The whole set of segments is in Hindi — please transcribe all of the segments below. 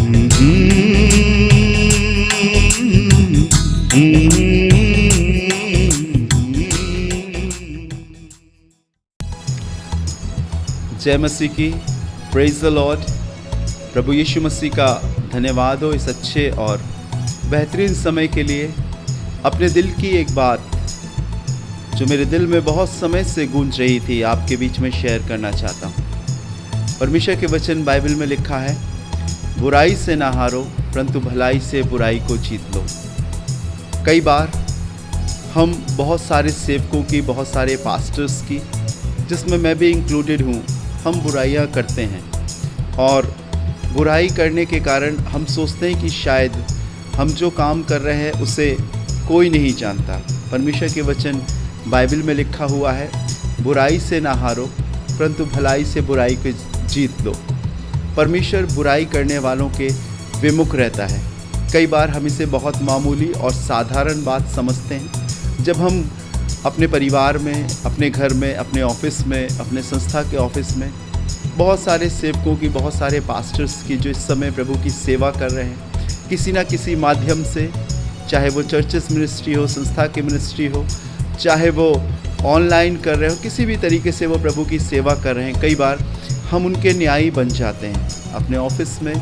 जय मसीह की, प्रेज द लॉर्ड। प्रभु यीशु मसीह का धन्यवाद हो इस अच्छे और बेहतरीन समय के लिए। अपने दिल की एक बात जो मेरे दिल में बहुत समय से गूंज रही थी आपके बीच में शेयर करना चाहता हूँ। परमेश्वर के वचन बाइबल में लिखा है, बुराई से ना हारो परंतु भलाई से बुराई को जीत लो। कई बार हम बहुत सारे सेवकों की, बहुत सारे पास्टर्स की, जिसमें मैं भी इंक्लूडेड हूँ, हम बुराइयाँ करते हैं और बुराई करने के कारण हम सोचते हैं कि शायद हम जो काम कर रहे हैं उसे कोई नहीं जानता। परमेश्वर के वचन बाइबल में लिखा हुआ है, बुराई से ना हारो परंतु भलाई से बुराई को जीत लो। परमेश्वर बुराई करने वालों के विमुख रहता है। कई बार हम इसे बहुत मामूली और साधारण बात समझते हैं। जब हम अपने परिवार में, अपने घर में, अपने ऑफिस में, अपने संस्था के ऑफिस में बहुत सारे सेवकों की, बहुत सारे पास्टर्स की जो इस समय प्रभु की सेवा कर रहे हैं, किसी ना किसी माध्यम से, चाहे वो चर्चेस मिनिस्ट्री हो, संस्था की मिनिस्ट्री हो, चाहे वो ऑनलाइन कर रहे हो, किसी भी तरीके से वो प्रभु की सेवा कर रहे हैं। कई बार हम उनके न्यायी बन जाते हैं। अपने ऑफिस में,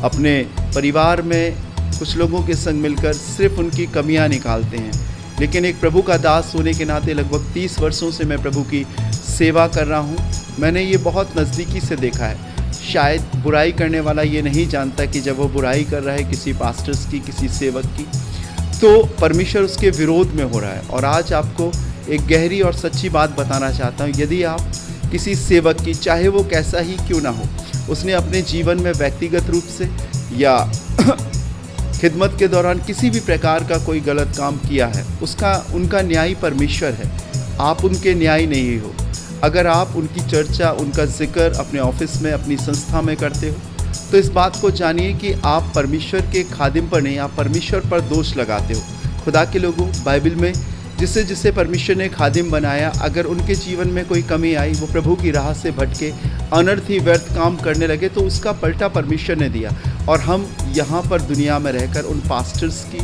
अपने परिवार में कुछ लोगों के संग मिलकर सिर्फ उनकी कमियां निकालते हैं। लेकिन एक प्रभु का दास होने के नाते लगभग 30 वर्षों से मैं प्रभु की सेवा कर रहा हूँ। मैंने ये बहुत नज़दीकी से देखा है। शायद बुराई करने वाला ये नहीं जानता कि जब वो बुराई कर रहा है किसी पास्टर्स की, किसी सेवक की, तो परमेश्वर उसके विरोध में हो रहा है। और आज आपको एक गहरी और सच्ची बात बताना चाहता हूँ। यदि आप किसी सेवक की, चाहे वो कैसा ही क्यों ना हो, उसने अपने जीवन में व्यक्तिगत रूप से या खिदमत के दौरान किसी भी प्रकार का कोई गलत काम किया है, उनका न्यायी परमेश्वर है। आप उनके न्यायी नहीं हो। अगर आप उनकी चर्चा, उनका जिक्र अपने ऑफिस में, अपनी संस्था में करते हो, तो इस बात को जानिए कि आप परमेश्वर के खादिम पर नहीं, आप परमेश्वर पर दोष लगाते हो। खुदा के लोगों, बाइबल में जिसे जिसे परमेश्वर ने खादिम बनाया, अगर उनके जीवन में कोई कमी आई, वो प्रभु की राह से भटके अनर्थी व्यर्थ काम करने लगे, तो उसका पलटा परमेश्वर ने दिया। और हम यहाँ पर दुनिया में रहकर उन पास्टर्स की,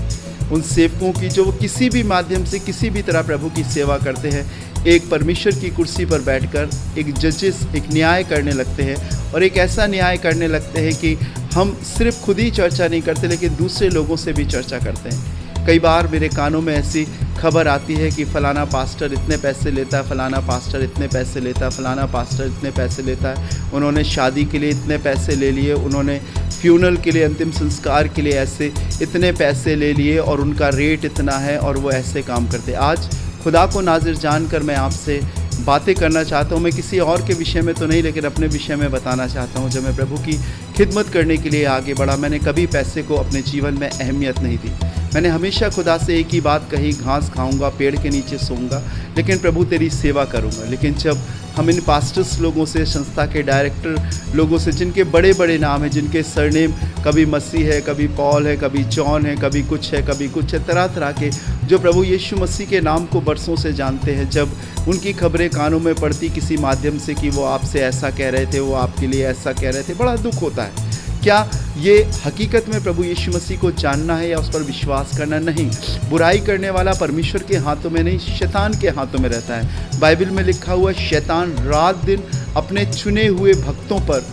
उन सेवकों की, जो वो किसी भी माध्यम से, किसी भी तरह प्रभु की सेवा करते हैं, एक परमेश्वर की कुर्सी पर बैठकर एक जजेस, एक न्याय करने लगते हैं। और एक ऐसा न्याय करने लगते हैं कि हम सिर्फ खुद ही चर्चा नहीं करते, लेकिन दूसरे लोगों से भी चर्चा करते हैं। कई बार मेरे कानों में ऐसी खबर आती है कि फ़लाना पास्टर इतने पैसे लेता है, फ़लाना पास्टर इतने पैसे लेता है, फ़लाना पास्टर इतने पैसे लेता है, उन्होंने शादी के लिए इतने पैसे ले लिए, उन्होंने फ्यूनरल के लिए, अंतिम संस्कार के लिए ऐसे इतने पैसे ले लिए और उनका रेट इतना है और वो ऐसे काम करते। आज खुदा को नाज़िर जानकर मैं आपसे बातें करना चाहता हूँ। मैं किसी और के विषय में तो नहीं, लेकिन अपने विषय में बताना चाहता हूँ। जब मैं प्रभु की खिदमत करने के लिए आगे बढ़ा, मैंने कभी पैसे को अपने जीवन में अहमियत नहीं दी। मैंने हमेशा खुदा से एक ही बात कही, घास खाऊंगा, पेड़ के नीचे सोऊंगा, लेकिन प्रभु तेरी सेवा करूंगा। लेकिन जब हम इन पास्टर्स लोगों से, संस्था के डायरेक्टर लोगों से, जिनके बड़े बड़े नाम हैं, जिनके सरनेम कभी मसीह है, कभी पॉल है, कभी जॉन है, कभी कुछ है, कभी कुछ है, तरह तरह के, जो प्रभु यीशु मसीह के नाम को बरसों से जानते हैं, जब उनकी खबरें कानों में पड़ती किसी माध्यम से कि वो आपसे ऐसा कह रहे थे, वो आपके लिए ऐसा कह रहे थे, बड़ा दुख होता है। क्या ये हकीकत में प्रभु यीशु मसीह को जानना है या उस पर विश्वास करना? नहीं। बुराई करने वाला परमेश्वर के हाथों में नहीं, शैतान के हाथों में रहता है। बाइबल में लिखा हुआ, शैतान रात दिन अपने चुने हुए भक्तों पर,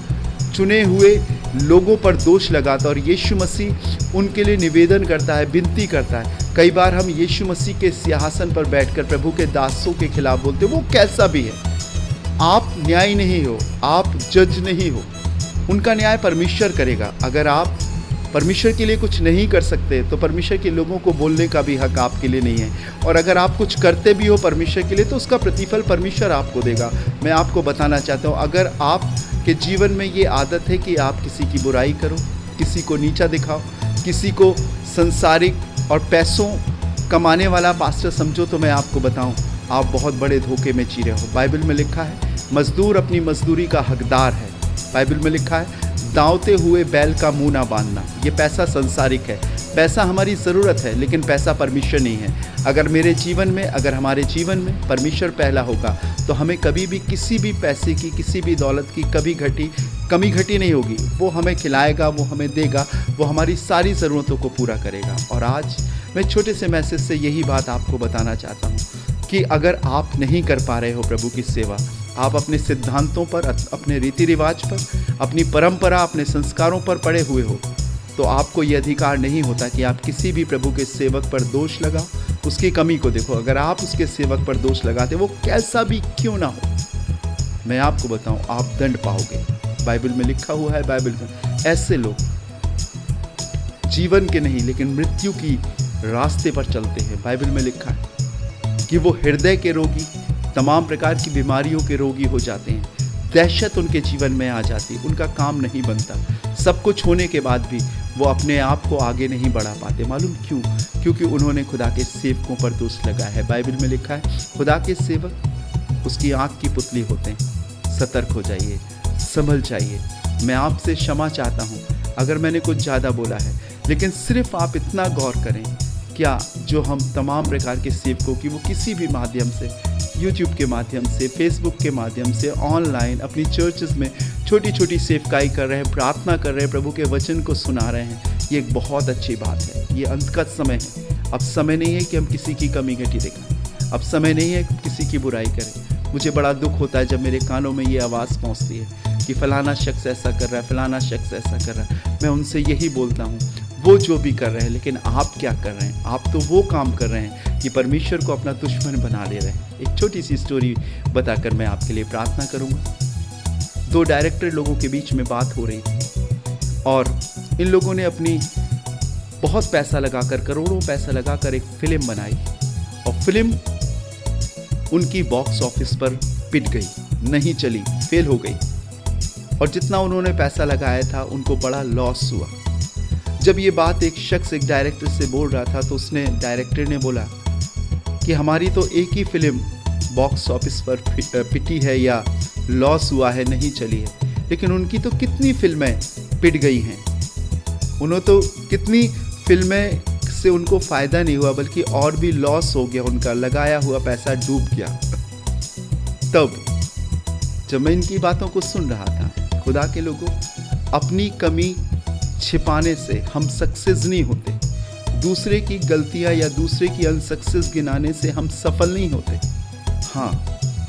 चुने हुए लोगों पर दोष लगाता है और यीशु मसीह उनके लिए निवेदन करता है, विनती करता है। कई बार हम यीशु मसीह के सिंहासन पर बैठकर प्रभु के दासों के खिलाफ बोलते, वो कैसा भी है, आप न्यायी नहीं हो, आप जज नहीं हो, उनका न्याय परमेश्वर करेगा। अगर आप परमेश्वर के लिए कुछ नहीं कर सकते, तो परमेश्वर के लोगों को बोलने का भी हक आपके लिए नहीं है। और अगर आप कुछ करते भी हो परमेश्वर के लिए, तो उसका प्रतिफल परमेश्वर आपको देगा। मैं आपको बताना चाहता हूँ, अगर आपके जीवन में ये आदत है कि आप किसी की बुराई करो, किसी को नीचा दिखाओ, किसी को संसारिक और पैसों कमाने वाला पास्टर समझो, तो मैं आपको बताऊँ, आप बहुत बड़े धोखे में जी रहे हो। बाइबल में लिखा है, मजदूर अपनी मजदूरी का हकदार है। बाइबल में लिखा है, दांवते हुए बैल का मुंह ना बांधना। ये पैसा संसारिक है, पैसा हमारी ज़रूरत है, लेकिन पैसा परमेश्वर नहीं है। अगर मेरे जीवन में, अगर हमारे जीवन में परमेश्वर पहला होगा, तो हमें कभी भी किसी भी पैसे की, किसी भी दौलत की कभी घटी कमी घटी नहीं होगी। वो हमें खिलाएगा, वो हमें देगा, वो हमारी सारी ज़रूरतों को पूरा करेगा। और आज मैं छोटे से मैसेज से यही बात आपको बताना चाहता हूँ कि अगर आप नहीं कर पा रहे हो प्रभु की सेवा, आप अपने सिद्धांतों पर, अपने रीति रिवाज पर, अपनी परंपरा, अपने संस्कारों पर पड़े हुए हो, तो आपको ये अधिकार नहीं होता कि आप किसी भी प्रभु के सेवक पर दोष लगाओ, उसकी कमी को देखो। अगर आप उसके सेवक पर दोष लगाते, वो कैसा भी क्यों ना हो, मैं आपको बताऊं, आप दंड पाओगे। बाइबल में लिखा हुआ है, बाइबल में ऐसे लोग जीवन के नहीं लेकिन मृत्यु की रास्ते पर चलते हैं। बाइबल में लिखा है कि वो हृदय के रोगी, तमाम प्रकार की बीमारियों के रोगी हो जाते हैं। दहशत उनके जीवन में आ जाती, उनका काम नहीं बनता। सब कुछ होने के बाद भी वो अपने आप को आगे नहीं बढ़ा पाते। मालूम क्यों? क्योंकि उन्होंने खुदा के सेवकों पर दोष लगाया है। बाइबल में लिखा है, खुदा के सेवक उसकी आँख की पुतली होते हैं। सतर्क हो जाइए, संभल जाइए। मैं आपसे क्षमा चाहता हूँ अगर मैंने कुछ ज़्यादा बोला है, लेकिन सिर्फ आप इतना गौर करें, क्या जो हम तमाम प्रकार के सेवकों की, वो किसी भी माध्यम से, यूट्यूब के माध्यम से, फेसबुक के माध्यम से, ऑनलाइन अपनी चर्चेस में छोटी छोटी सेवकाई कर रहे हैं, प्रार्थना कर रहे हैं, प्रभु के वचन को सुना रहे हैं, ये एक बहुत अच्छी बात है। ये अंत का समय है। अब समय नहीं है कि हम किसी की कमी घटी दिखाएं। अब समय नहीं है कि किसी की बुराई करें। मुझे बड़ा दुख होता है जब मेरे कानों में ये आवाज़ पहुंचती है कि फ़लाना शख्स ऐसा कर रहा है, फ़लाना शख्स ऐसा कर रहा है। मैं उनसे यही बोलता हूँ, वो जो भी कर रहे हैं, लेकिन आप क्या कर रहे हैं? आप तो वो काम कर रहे हैं कि परमेश्वर को अपना दुश्मन बना ले रहे हैं। एक छोटी सी स्टोरी बताकर मैं आपके लिए प्रार्थना करूँगा। 2 डायरेक्टर लोगों के बीच में बात हो रही थी और इन लोगों ने अपनी बहुत पैसा लगाकर, करोड़ों पैसा लगाकर एक फ़िल्म बनाई और फिल्म उनकी बॉक्स ऑफिस पर पिट गई, नहीं चली, फेल हो गई। और जितना उन्होंने पैसा लगाया था उनको बड़ा लॉस हुआ। जब ये बात एक शख्स एक डायरेक्टर से बोल रहा था तो उसने, डायरेक्टर ने बोला कि हमारी तो एक ही फिल्म बॉक्स ऑफिस पर पिटी है या लॉस हुआ है, नहीं चली है, लेकिन उनकी तो कितनी फिल्में पिट गई हैं। उन्होंने तो कितनी फिल्में से उनको फ़ायदा नहीं हुआ बल्कि और भी लॉस हो गया, उनका लगाया हुआ पैसा डूब गया। तब जब मैं इनकी बातों को सुन रहा था, खुदा के लोगों, अपनी कमी छिपाने से हम सक्सेस नहीं होते। दूसरे की गलतियां या दूसरे की अनसक्सेस गिनाने से हम सफल नहीं होते। हाँ,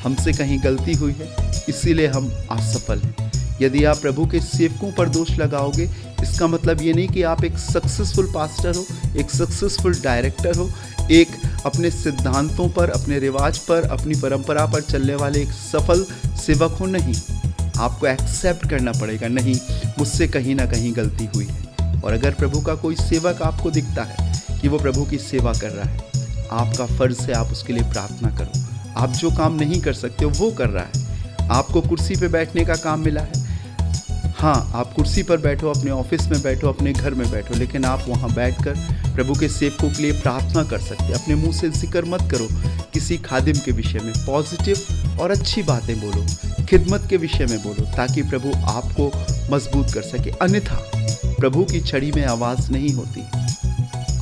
हमसे कहीं गलती हुई है, इसीलिए हम असफल हैं। यदि आप प्रभु के सेवकों पर दोष लगाओगे, इसका मतलब ये नहीं कि आप एक सक्सेसफुल पास्टर हो, एक सक्सेसफुल डायरेक्टर हो, एक अपने सिद्धांतों पर, अपने रिवाज पर, अपनी परंपरा पर चलने वाले एक सफल सेवक हो। नहीं, आपको एक्सेप्ट करना पड़ेगा, नहीं, मुझसे कहीं ना कहीं गलती हुई है। और अगर प्रभु का कोई सेवक आपको दिखता है कि वो प्रभु की सेवा कर रहा है, आपका फ़र्ज़ है आप उसके लिए प्रार्थना करो। आप जो काम नहीं कर सकते हो वो कर रहा है। आपको कुर्सी पे बैठने का काम मिला है, हाँ, आप कुर्सी पर बैठो, अपने ऑफिस में बैठो, अपने घर में बैठो, लेकिन आप वहाँ बैठकर प्रभु के सेवकों के लिए प्रार्थना कर सकते। अपने मुंह से जिक्र मत करो किसी खादिम के विषय में, पॉजिटिव और अच्छी बातें बोलो, खिदमत के विषय में बोलो, ताकि प्रभु आपको मजबूत कर सके। अन्यथा प्रभु की छड़ी में आवाज़ नहीं होती।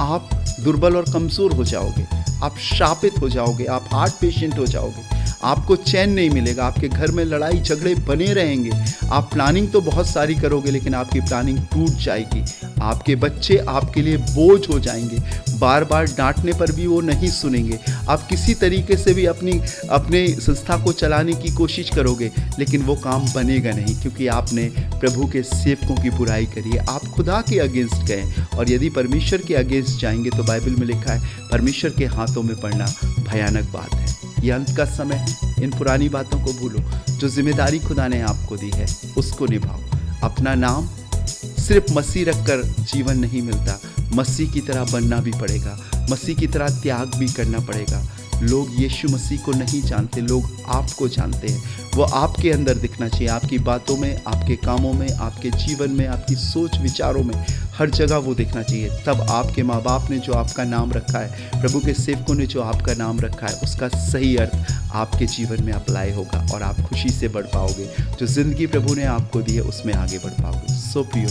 आप दुर्बल और कमज़ोर हो जाओगे, आप शापित हो जाओगे, आप हार्ट पेशेंट हो जाओगे, आपको चैन नहीं मिलेगा, आपके घर में लड़ाई झगड़े बने रहेंगे। आप प्लानिंग तो बहुत सारी करोगे, लेकिन आपकी प्लानिंग टूट जाएगी। आपके बच्चे आपके लिए बोझ हो जाएंगे, बार बार डांटने पर भी वो नहीं सुनेंगे। आप किसी तरीके से भी अपने संस्था को चलाने की कोशिश करोगे, लेकिन वो काम बनेगा नहीं, क्योंकि आपने प्रभु के सेवकों की बुराई करी है। आप खुदा के अगेंस्ट गए, और यदि परमेश्वर के अगेंस्ट जाएंगे तो बाइबल में लिखा है परमेश्वर के हाथों में पड़ना भयानक बात है। ये अंत का समय है। इन पुरानी बातों को भूलो। जो जिम्मेदारी खुदा ने आपको दी है उसको निभाओ। अपना नाम सिर्फ मसीह रखकर जीवन नहीं मिलता, मसीह की तरह बनना भी पड़ेगा, मसीह की तरह त्याग भी करना पड़ेगा। लोग यीशु मसीह को नहीं जानते, लोग आपको जानते हैं। वो आपके अंदर दिखना चाहिए, आपकी बातों में, आपके कामों में, आपके जीवन में, आपकी सोच विचारों में, हर जगह वो दिखना चाहिए। तब आपके माँ बाप ने जो आपका नाम रखा है, प्रभु के सेवकों ने जो आपका नाम रखा है, उसका सही अर्थ आपके जीवन में अप्लाई होगा और आप खुशी से बढ़ पाओगे। जो ज़िंदगी प्रभु ने आपको दी है उसमें आगे बढ़ पाओगे। सो प्रियो,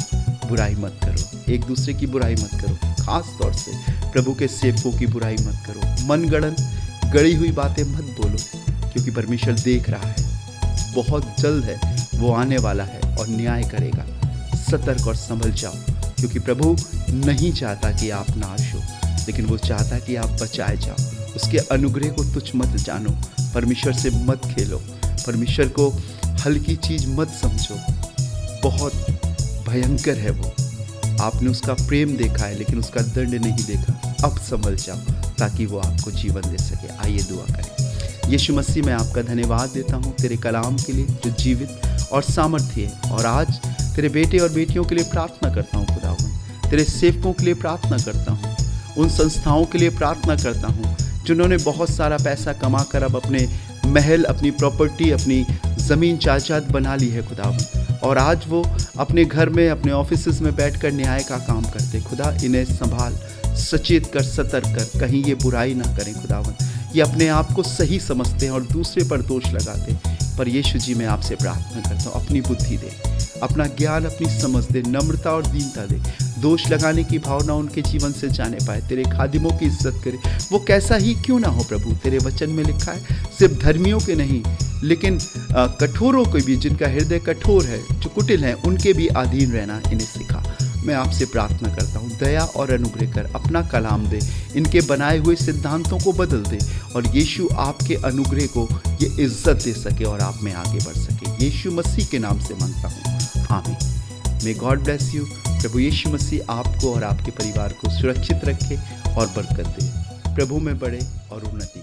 बुराई मत करो, एक दूसरे की बुराई मत करो, खास तौर से प्रभु के सेवकों की बुराई मत करो। मनगढ़ंत गड़ी हुई बातें मत बोलो, क्योंकि परमेश्वर देख रहा है। बहुत जल्द है वो आने वाला है और न्याय करेगा। सतर्क और संभल जाओ, क्योंकि प्रभु नहीं चाहता कि आप नाश हो, लेकिन वो चाहता कि आप बचाए जाओ। उसके अनुग्रह को तुच्छ मत जानो, परमेश्वर से मत खेलो, परमेश्वर को हल्की चीज़ मत समझो। बहुत भयंकर है वो। आपने उसका प्रेम देखा है, लेकिन उसका दंड नहीं देखा। अब संभल जाओ, ताकि वो आपको जीवन दे सके। आइए दुआ करें। यीशु मसीह, मैं आपका धन्यवाद देता हूँ तेरे कलाम के लिए, जो जीवित और सामर्थ्य है। और आज तेरे बेटे और बेटियों के लिए प्रार्थना करता हूँ खुदावंद, तेरे सेवकों के लिए प्रार्थना करता हूँ, उन संस्थाओं के लिए प्रार्थना करता हूँ जिन्होंने बहुत सारा पैसा कमा कर अब अपने महल, अपनी प्रॉपर्टी, अपनी ज़मीन जायदाद बना ली है खुदावंद, और आज वो अपने घर में, अपने ऑफिस में बैठकर न्याय का काम करते। खुदा, इन्हें संभाल, सचेत कर, सतर्क कर, कहीं ये बुराई ना करें खुदावंद। ये अपने आप को सही समझते हैं और दूसरे पर दोष लगाते। पर यीशु जी, मैं आपसे प्रार्थना करता हूँ, अपनी बुद्धि दे, अपना ज्ञान, अपनी समझ दे, नम्रता और दीनता दे। दोष लगाने की भावना उनके जीवन से जाने पाए। तेरे खादिमों की इज्जत करे, वो कैसा ही क्यों ना हो प्रभु। तेरे वचन में लिखा है, सिर्फ धर्मियों के नहीं, लेकिन कठोरों को भी, जिनका हृदय कठोर है, जो कुटिल हैं, उनके भी अधीन रहना इन्हें सिखा। मैं आपसे प्रार्थना करता हूँ, दया और अनुग्रह कर, अपना कलाम दे, इनके बनाए हुए सिद्धांतों को बदल दे, और यीशु आपके अनुग्रह को ये इज्जत दे सके और आप में आगे बढ़ सके। यीशु मसीह के नाम से मांगता हूँ, आमीन। May God bless you. प्रभु यीशु मसीह आपको और आपके परिवार को सुरक्षित रखे और बरकत दे। प्रभु में बढ़े और उन्नति